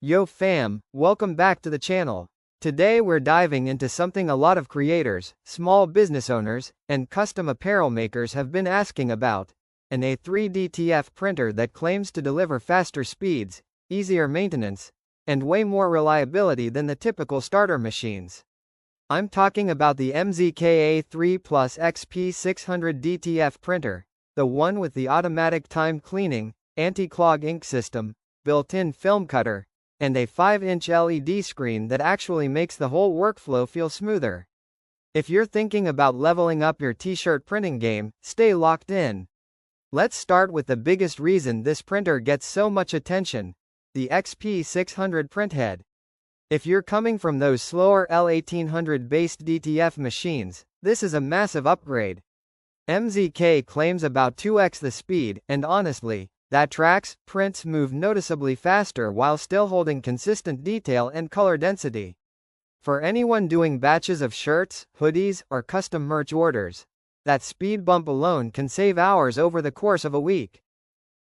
Yo fam, welcome back to the channel. Today we're diving into something a lot of creators, small business owners, and custom apparel makers have been asking about: an A3 DTF printer that claims to deliver faster speeds, easier maintenance, and way more reliability than the typical starter machines. I'm talking about the MZK A3 Plus XP600 DTF printer, the one with the automatic time cleaning, anti-clog ink system, built-in film cutter, and a 5-inch LED screen that actually makes the whole workflow feel smoother. If you're thinking about leveling up your t-shirt printing game, stay locked in. Let's start with the biggest reason this printer gets so much attention: the XP600 Printhead. If you're coming from those slower L1800-based DTF machines, this is a massive upgrade. MZK claims about 2x the speed, and honestly, that tracks. Prints move noticeably faster while still holding consistent detail and color density. For anyone doing batches of shirts, hoodies, or custom merch orders, that speed bump alone can save hours over the course of a week.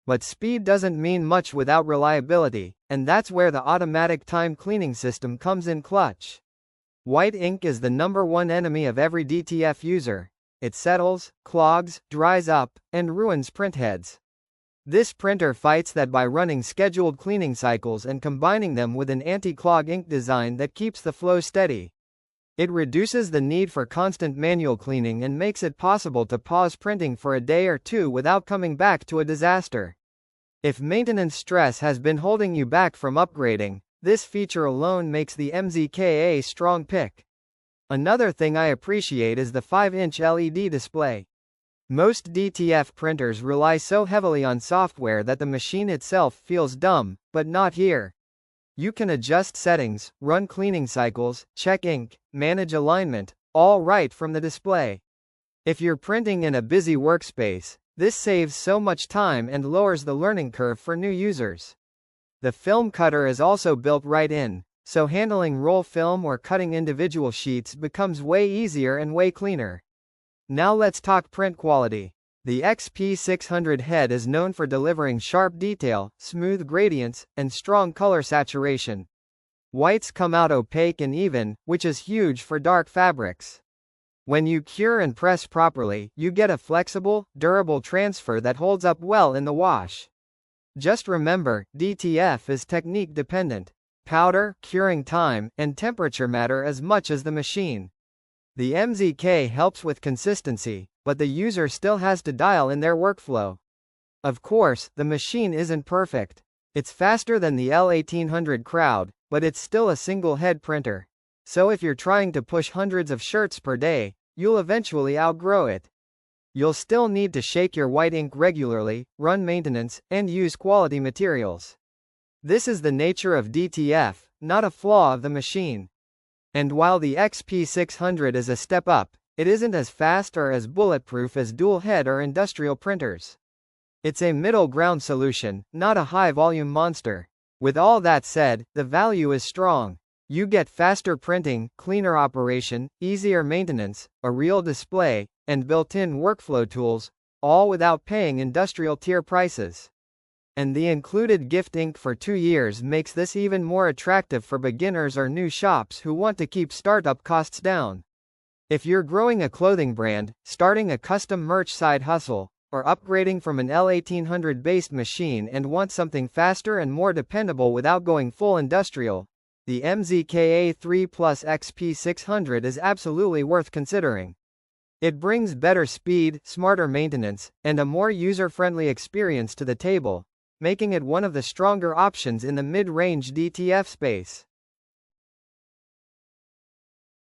But speed doesn't mean much without reliability, and that's where the automatic time cleaning system comes in clutch. White ink is the #1 enemy of every DTF user. It settles, clogs, dries up, and ruins printheads. This printer fights that by running scheduled cleaning cycles and combining them with an anti-clog ink design that keeps the flow steady. It reduces the need for constant manual cleaning and makes it possible to pause printing for a day or two without coming back to a disaster. If maintenance stress has been holding you back from upgrading, this feature alone makes the MZK a strong pick. Another thing I appreciate is the 5-inch LED display. Most DTF printers rely so heavily on software that the machine itself feels dumb, but not here. You can adjust settings, run cleaning cycles, check ink, manage alignment, all right from the display. If you're printing in a busy workspace, this saves so much time and lowers the learning curve for new users. The film cutter is also built right in, so handling roll film or cutting individual sheets becomes way easier and way cleaner. Now let's talk print quality. The XP600 head is known for delivering sharp detail, smooth gradients, and strong color saturation. Whites come out opaque and even, which is huge for dark fabrics. When you cure and press properly, you get a flexible, durable transfer that holds up well in the wash. Just remember, DTF is technique dependent. Powder, curing time, and temperature matter as much as the machine. The MZK helps with consistency, but the user still has to dial in their workflow. Of course, the machine isn't perfect. It's faster than the L1800 crowd, but it's still a single-head printer. So if you're trying to push hundreds of shirts per day, you'll eventually outgrow it. You'll still need to shake your white ink regularly, run maintenance, and use quality materials. This is the nature of DTF, not a flaw of the machine. And while the XP600 is a step up, it isn't as fast or as bulletproof as dual-head or industrial printers. It's a middle-ground solution, not a high-volume monster. With all that said, the value is strong. You get faster printing, cleaner operation, easier maintenance, a real display, and built-in workflow tools, all without paying industrial-tier prices. And the included gift ink for 2 years makes this even more attractive for beginners or new shops who want to keep startup costs down. If you're growing a clothing brand, starting a custom merch side hustle, or upgrading from an L1800-based machine and want something faster and more dependable without going full industrial, the MZK A3 Plus XP600 is absolutely worth considering. It brings better speed, smarter maintenance, and a more user-friendly experience to the table, making it one of the stronger options in the mid-range DTF space.